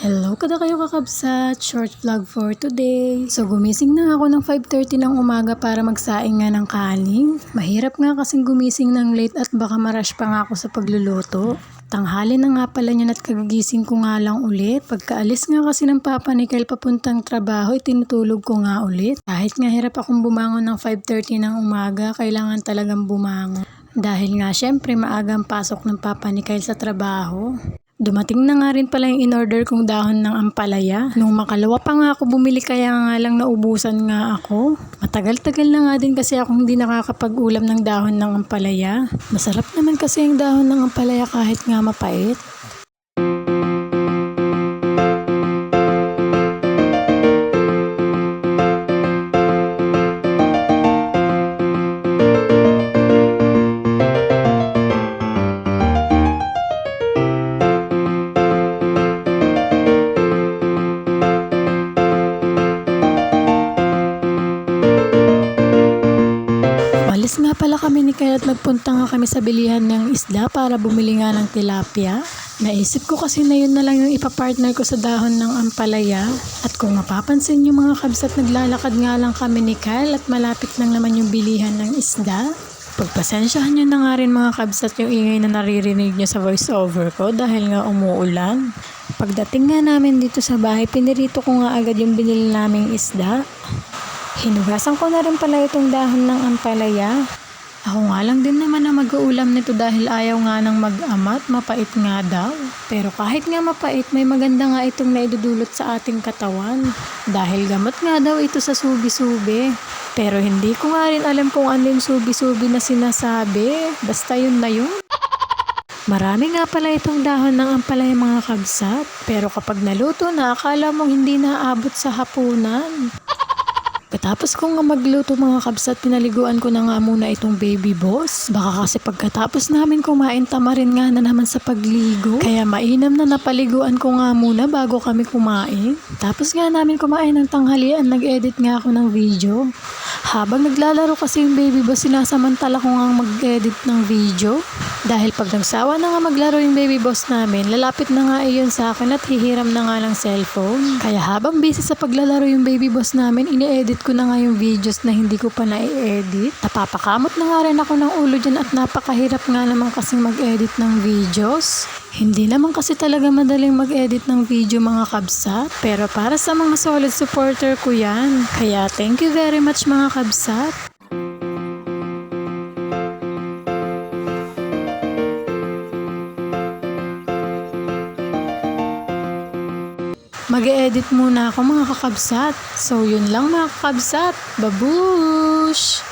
Hello kada kayo kakabsat, short vlog for today. So gumising na ako ng 5:30 ng umaga para magsaing nga ng kanin. Mahirap nga kasing gumising ng late at baka marash pa nga ako sa pagluluto. Tanghali na nga pala yun at kagigising ko nga lang ulit. Pagkaalis nga kasi ng Papa ni Kyle papuntang trabaho, tinutulog ko nga ulit. Kahit nga hirap akong bumangon ng 5:30 ng umaga, kailangan talagang bumangon. Dahil nga syempre maagang pasok ng Papa ni Kyle sa trabaho. Dumating na nga rin pala yung in-order kong dahon ng ampalaya. Nung makalawa pa nga ako bumili kaya nga lang naubusan nga ako. Matagal-tagal na nga din kasi ako hindi nakakapag-ulam ng dahon ng ampalaya. Masarap naman kasi yung dahon ng ampalaya kahit nga mapait. Alis nga pala kami ni Kyle at nagpunta nga kami sa bilihan ng isda para bumili nga ng tilapia. Naisip ko kasi na yun na lang yung ipapartner ko sa dahon ng ampalaya. At kung mapapansin yung mga kabsat, naglalakad nga lang kami ni Kyle at malapit lang naman yung bilihan ng isda. Pagpasensyahan nyo na nga rin mga kabsat yung ingay na naririnig nyo sa voiceover ko dahil nga umuulan. Pagdating nga namin dito sa bahay, pinirito ko nga agad yung binili naming isda. Hinugasan ko na rin pala itong dahon ng ampalaya. Ako nga lang din naman na mag-uulam nito dahil ayaw nga ng mag-amat, mapait nga daw. Pero kahit nga mapait, may maganda nga itong naidudulot sa ating katawan. Dahil gamot nga daw ito sa subi-subi. Pero hindi ko nga rin alam kung ano yung subi-subi na sinasabi. Basta yun na yun. Marami nga pala itong dahon ng ampalaya mga kabsat. Pero kapag naluto na, akala mong hindi naaabot sa hapunan. Pagkatapos ko nga magluto mga kabsat, pinaliguan ko na nga muna itong baby boss. Baka kasi pagkatapos namin kumain, tama rin nga na naman sa pagligo. Kaya mainam na napaliguan ko nga muna bago kami kumain. Tapos nga namin kumain ng tanghalian, nag-edit nga ako ng video. Habang naglalaro kasi yung baby boss, sinasamantala ko nga mag-edit ng video. Dahil pag nagsawa na nga maglaro yung baby boss namin, lalapit na nga iyon sa akin at hihiram na nga ng cellphone. Kaya habang busy sa paglalaro yung baby boss namin, ini-edit ko na nga yung videos na hindi ko pa na-edit. Napapakamot na nga rin ako ng ulo dyan at napakahirap nga naman kasing mag-edit ng videos. Hindi naman kasi talaga madaling mag-edit ng video mga kabsat. Pero para sa mga solid supporter ko yan. Kaya thank you very much mga kabsat. Mag-e-edit muna ako mga kakabsat. So yun lang mga kakabsat. Babush!